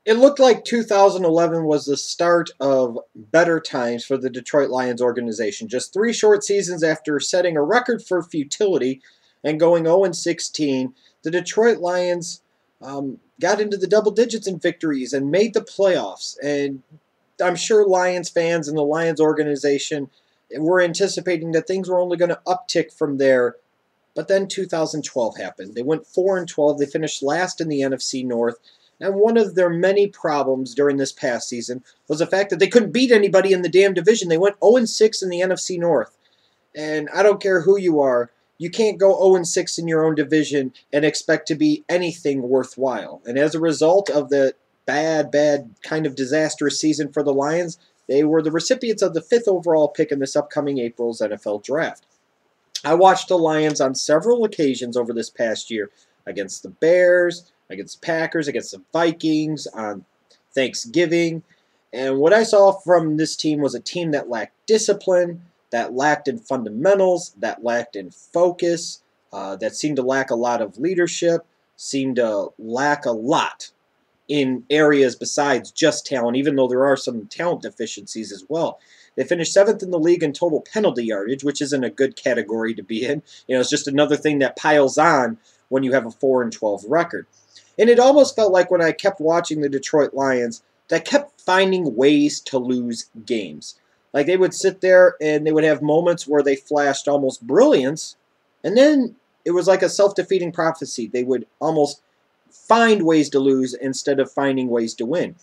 It looked like 2011 was the start of better times for the Detroit Lions organization. Just 3 short seasons after setting a record for futility and going 0-16, the Detroit Lions got into the double digits in victories and made the playoffs. And I'm sure Lions fans and the Lions organization were anticipating that things were only going to uptick from there. But then 2012 happened. They went 4-12. They finished last in the NFC North. And one of their many problems during this past season was the fact that they couldn't beat anybody in the damn division. They went 0-6 in the NFC North. And I don't care who you are, you can't go 0-6 in your own division and expect to be anything worthwhile. And as a result of the bad, kind of disastrous season for the Lions, they were the recipients of the 5th overall pick in this upcoming April's NFL draft. I watched the Lions on several occasions over this past year against the Bears, against the Packers, against the Vikings, on Thanksgiving. And what I saw from this team was a team that lacked discipline, that lacked in fundamentals, that lacked in focus, that seemed to lack a lot of leadership, seemed to lack a lot in areas besides just talent, even though there are some talent deficiencies as well. They finished 7th in the league in total penalty yardage, which isn't a good category to be in. It's just another thing that piles on when you have a 4-12 record. And it almost felt like when I kept watching the Detroit Lions, that kept finding ways to lose games. Like they would sit there and they would have moments where they flashed almost brilliance, and then it was like a self-defeating prophecy. They would almost find ways to lose instead of finding ways to win.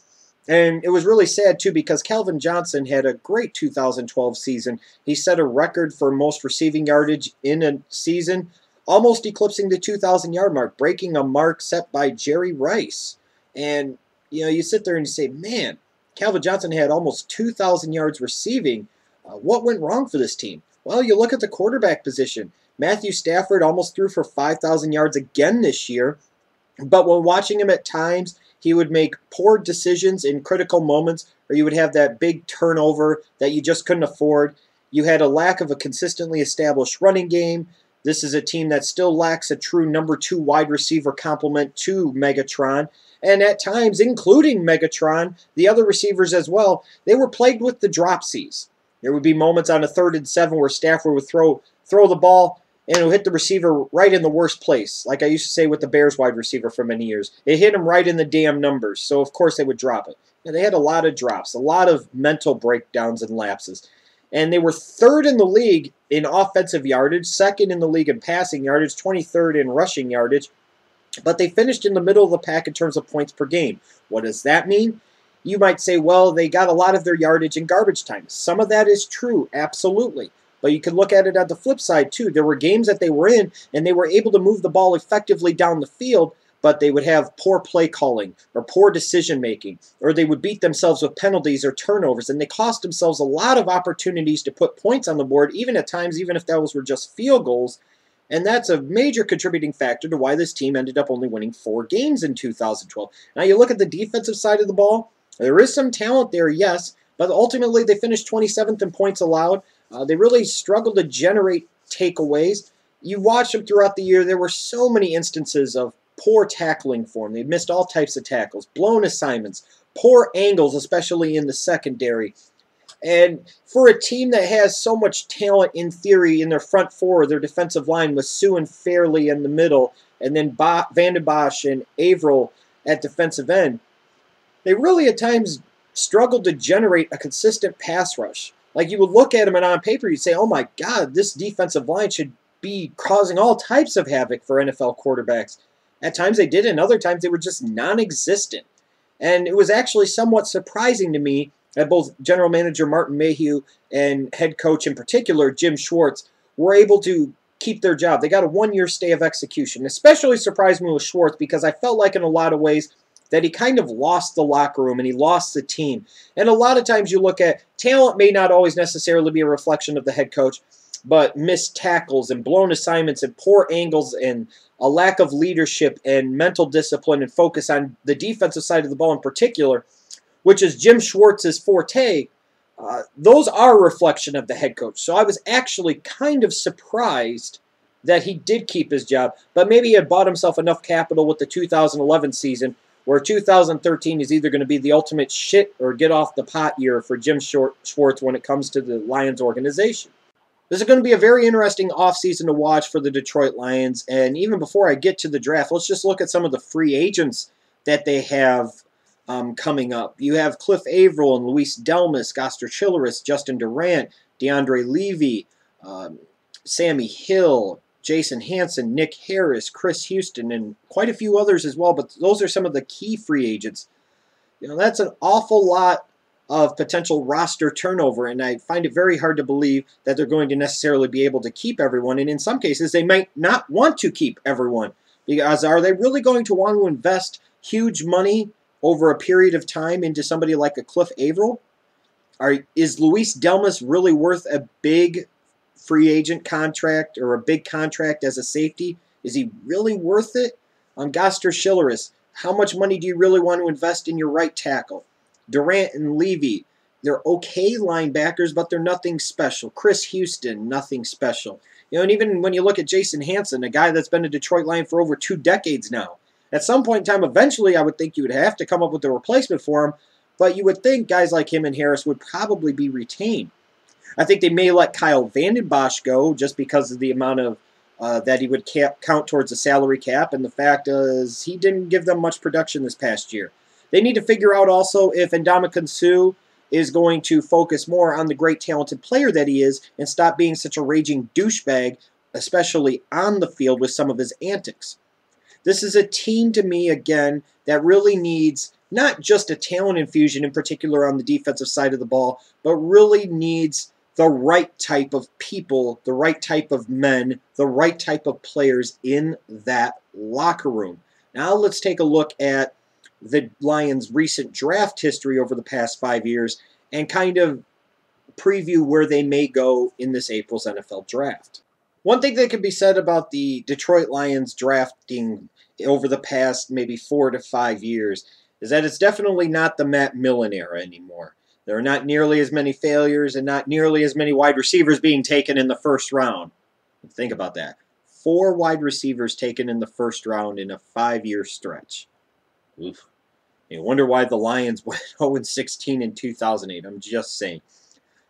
And it was really sad, too, because Calvin Johnson had a great 2012 season. He set a record for most receiving yardage in a season, almost eclipsing the 2,000-yard mark, breaking a mark set by Jerry Rice. And, you sit there and you say, man, Calvin Johnson had almost 2,000 yards receiving. What went wrong for this team? Well, you look at the quarterback position. Matthew Stafford almost threw for 5,000 yards again this year. But when watching him at times, he would make poor decisions in critical moments, or you would have that big turnover that you just couldn't afford. You had a lack of a consistently established running game. This is a team that still lacks a true number 2 wide receiver complement to Megatron. And at times, including Megatron, the other receivers as well, they were plagued with the dropsies. There would be moments on a 3rd and 7 where Stafford would throw the ball, and it would hit the receiver right in the worst place, like I used to say with the Bears wide receiver for many years. It hit him right in the damn numbers, so of course they would drop it. And they had a lot of drops, a lot of mental breakdowns and lapses. And they were 3rd in the league in offensive yardage, 2nd in the league in passing yardage, 23rd in rushing yardage. But they finished in the middle of the pack in terms of points per game. What does that mean? You might say, well, they got a lot of their yardage in garbage time. Some of that is true, absolutely. But you can look at it at the flip side, too. There were games that they were in, and they were able to move the ball effectively down the field, but they would have poor play calling or poor decision-making, or they would beat themselves with penalties or turnovers, and they cost themselves a lot of opportunities to put points on the board, even at times, even if those were just field goals. And that's a major contributing factor to why this team ended up only winning 4 games in 2012. Now, you look at the defensive side of the ball, there is some talent there, yes, but ultimately they finished 27th in points allowed. They really struggled to generate takeaways. You watch them throughout the year, there were so many instances of poor tackling for them. They missed all types of tackles, blown assignments, poor angles, especially in the secondary. And for a team that has so much talent in theory in their front four, their defensive line with Sue and Fairley in the middle, and then Van den Bosch and Averill at defensive end, they really at times struggled to generate a consistent pass rush. Like you would look at them and on paper you'd say, oh my God, this defensive line should be causing all types of havoc for NFL quarterbacks. At times they did, and other times they were just non-existent. And it was actually somewhat surprising to me that both general manager Martin Mayhew and head coach in particular, Jim Schwartz, were able to keep their job. They got a 1-year stay of execution. Especially surprised me with Schwartz because I felt like in a lot of ways that he kind of lost the locker room and he lost the team. And a lot of times you look at talent may not always necessarily be a reflection of the head coach, but missed tackles and blown assignments and poor angles and a lack of leadership and mental discipline and focus on the defensive side of the ball in particular, which is Jim Schwartz's forte, those are a reflection of the head coach. So I was actually kind of surprised that he did keep his job, but maybe he had bought himself enough capital with the 2011 season where 2013 is either going to be the ultimate shit or get off the pot year for Jim Schwartz when it comes to the Lions organization. This is going to be a very interesting offseason to watch for the Detroit Lions. And even before I get to the draft, let's just look at some of the free agents that they have coming up. You have Cliff Averill and Luis Delmas, Goster Chilleris, Justin Durant, DeAndre Levy, Sammy Hill, Jason Hanson, Nick Harris, Chris Houston, and quite a few others as well. But those are some of the key free agents. You know, that's an awful lot of potential roster turnover, and I find it very hard to believe that they're going to necessarily be able to keep everyone, and in some cases they might not want to keep everyone, because are they really going to want to invest huge money over a period of time into somebody like a Cliff Averill? Is Luis Delmas really worth a big free agent contract or a big contract as a safety? Is he really worth it? On Goster Chilleris, how much money do you really want to invest in your right tackle? Durant and Levy, they're okay linebackers, but they're nothing special. Chris Houston, nothing special. You know, and even when you look at Jason Hanson, a guy that's been a Detroit Lion for over 2 decades now, at some point in time, eventually, I would think you would have to come up with a replacement for him, but you would think guys like him and Harris would probably be retained. I think they may let Kyle Vanden Bosch go just because of the amount of that he would count towards the salary cap, and the fact is he didn't give them much production this past year. They need to figure out also if Ndamukong Suh is going to focus more on the great talented player that he is and stop being such a raging douchebag, especially on the field with some of his antics. This is a team, to me, again, that really needs not just a talent infusion, in particular on the defensive side of the ball, but really needs the right type of people, the right type of men, the right type of players in that locker room. Now let's take a look at the Lions' recent draft history over the past 5 years and kind of preview where they may go in this April's NFL draft. One thing that could be said about the Detroit Lions drafting over the past maybe 4 to 5 years is that it's definitely not the Matt Millen era anymore. There are not nearly as many failures and not nearly as many wide receivers being taken in the first round. Think about that. 4 wide receivers taken in the first round in a 5-year stretch. Oof. You wonder why the Lions went 0-16 in 2008. I'm just saying.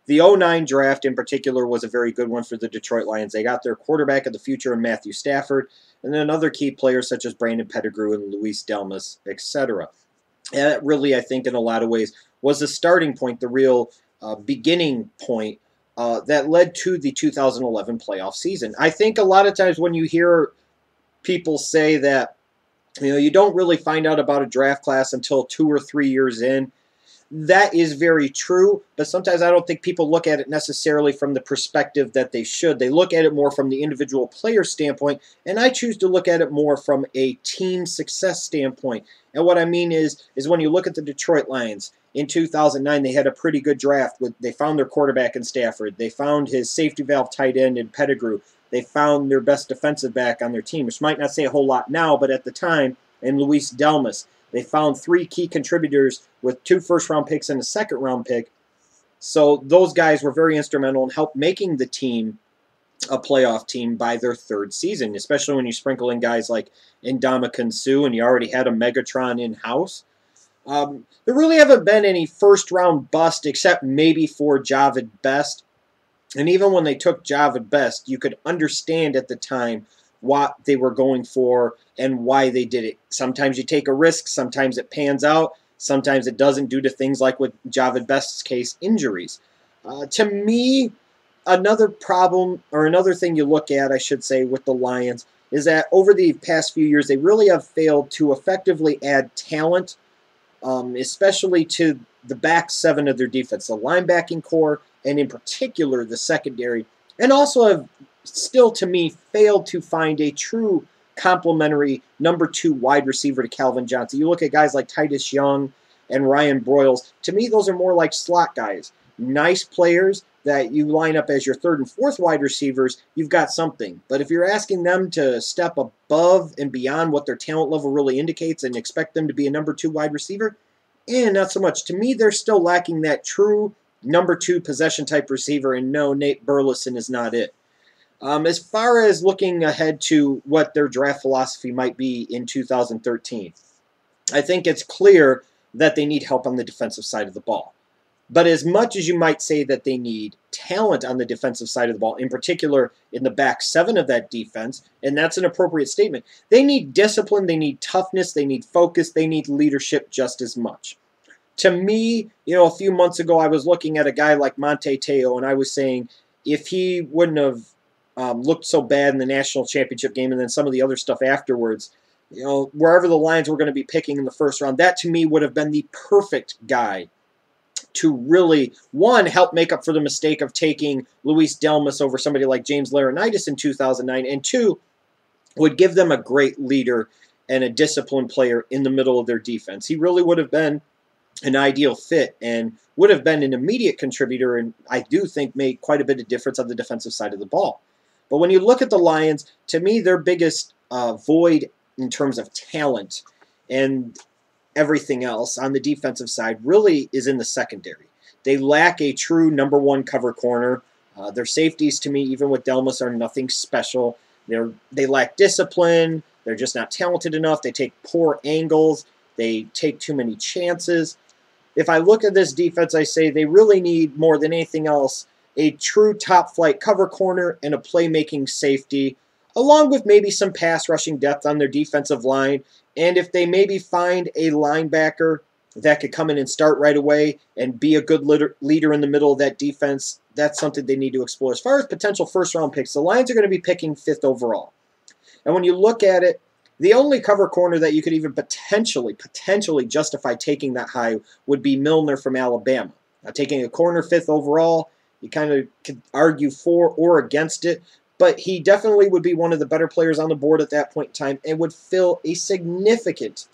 The 2009 draft in particular was a very good one for the Detroit Lions. They got their quarterback of the future in Matthew Stafford, and then other key players such as Brandon Pettigrew and Luis Delmas, etc. And that really, I think, in a lot of ways, was the starting point, the real beginning point that led to the 2011 playoff season. I think a lot of times when you hear people say that, you don't really find out about a draft class until 2 or 3 years in, that is very true, but sometimes I don't think people look at it necessarily from the perspective that they should. They look at it more from the individual player standpoint, and I choose to look at it more from a team success standpoint. And what I mean is when you look at the Detroit Lions, in 2009, they had a pretty good draft. They found their quarterback in Stafford. They found his safety valve tight end in Pettigrew. They found their best defensive back on their team, which might not say a whole lot now, but at the time, in Luis Delmas. They found 3 key contributors with 2 first-round picks and a second-round pick. So those guys were very instrumental in help making the team a playoff team by their 3rd season, especially when you sprinkle in guys like Ndamukong Suh and you already had a Megatron in-house. There really haven't been any first-round bust except maybe for Javid Best. And even when they took Javid Best, you could understand at the time what they were going for and why they did it. Sometimes you take a risk, sometimes it pans out, sometimes it doesn't due to things like with Javid Best's case, injuries. To me, another problem, or another thing you look at, I should say, with the Lions, is that over the past few years, they really have failed to effectively add talent, especially to the back 7 of their defense, the linebacking core, and in particular the secondary, and also have still, to me, failed to find a true complementary number 2 wide receiver to Calvin Johnson. You look at guys like Titus Young and Ryan Broyles. To me, those are more like slot guys. Nice players that you line up as your 3rd and 4th wide receivers, you've got something. But if you're asking them to step above and beyond what their talent level really indicates and expect them to be a number 2 wide receiver, not so much. To me, they're still lacking that true number 2 possession type receiver, and no, Nate Burleson is not it. As far as looking ahead to what their draft philosophy might be in 2013, I think it's clear that they need help on the defensive side of the ball. But as much as you might say that they need talent on the defensive side of the ball, in particular in the back seven of that defense, and that's an appropriate statement, they need discipline, they need toughness, they need focus, they need leadership just as much. To me, a few months ago, I was looking at a guy like Monte Teo, and I was saying if he wouldn't have looked so bad in the national championship game and then some of the other stuff afterwards, wherever the Lions were going to be picking in the first round, that to me would have been the perfect guy to really, one, help make up for the mistake of taking Luis Delmas over somebody like James Laurinaitis in 2009, and two, would give them a great leader and a disciplined player in the middle of their defense. He really would have been an ideal fit and would have been an immediate contributor, and I do think made quite a bit of difference on the defensive side of the ball. But when you look at the Lions, to me, their biggest void in terms of talent and everything else on the defensive side really is in the secondary. They lack a true number one cover corner. Their safeties, to me, even with Delmas, are nothing special. They lack discipline. They're just not talented enough. They take poor angles. They take too many chances. If I look at this defense, I say they really need, more than anything else, a true top-flight cover corner and a playmaking safety, along with maybe some pass rushing depth on their defensive line. And if they maybe find a linebacker that could come in and start right away and be a good leader in the middle of that defense, that's something they need to explore. As far as potential first-round picks, the Lions are going to be picking 5th overall. And when you look at it, the only cover corner that you could even potentially justify taking that high would be Milner from Alabama. Now, taking a corner 5th overall, you kind of could argue for or against it, but he definitely would be one of the better players on the board at that point in time and would fill a significant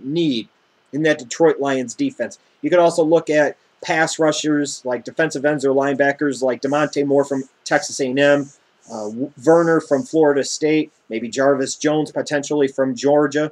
need in that Detroit Lions defense. You could also look at pass rushers like defensive ends or linebackers like DeMonte Moore from Texas A&M, Werner from Florida State, maybe Jarvis Jones potentially from Georgia.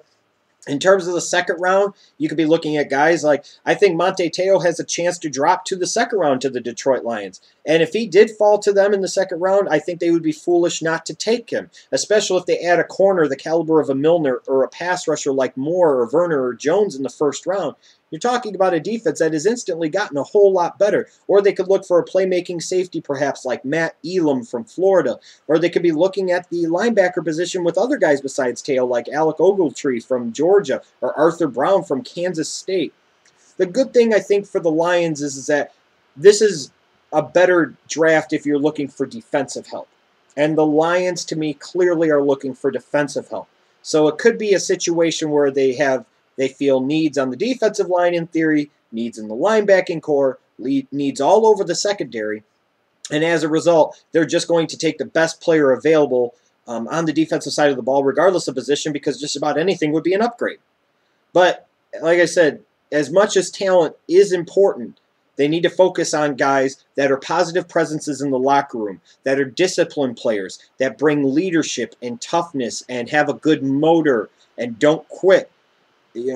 In terms of the second round, you could be looking at guys like, I think Monte Teo has a chance to drop to the second round to the Detroit Lions. And if he did fall to them in the second round, I think they would be foolish not to take him, especially if they add a corner the caliber of a Milner or a pass rusher like Moore or Werner or Jones in the first round. You're talking about a defense that has instantly gotten a whole lot better. Or they could look for a playmaking safety perhaps like Matt Elam from Florida. Or they could be looking at the linebacker position with other guys besides Teo like Alec Ogletree from Georgia or Arthur Brown from Kansas State. The good thing I think for the Lions is that this is a better draft if you're looking for defensive help. And the Lions, to me, clearly are looking for defensive help. So it could be a situation where they feel needs on the defensive line in theory, needs in the linebacking core, needs all over the secondary, and as a result, they're just going to take the best player available on the defensive side of the ball, regardless of position, because just about anything would be an upgrade. But, like I said, as much as talent is important, they need to focus on guys that are positive presences in the locker room, that are disciplined players, that bring leadership and toughness and have a good motor and don't quit.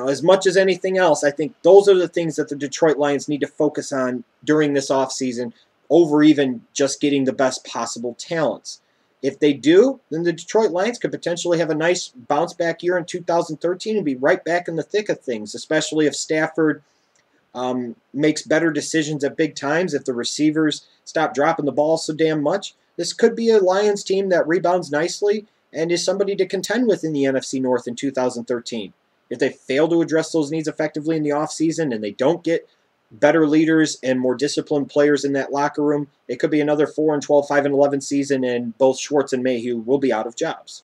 As much as anything else, I think those are the things that the Detroit Lions need to focus on during this offseason over even just getting the best possible talents. If they do, then the Detroit Lions could potentially have a nice bounce-back year in 2013 and be right back in the thick of things, especially if Stafford makes better decisions at big times, if the receivers stop dropping the ball so damn much. This could be a Lions team that rebounds nicely and is somebody to contend with in the NFC North in 2013. If they fail to address those needs effectively in the offseason and they don't get better leaders and more disciplined players in that locker room, it could be another 4-12, 5-11 season, and both Schwartz and Mayhew will be out of jobs.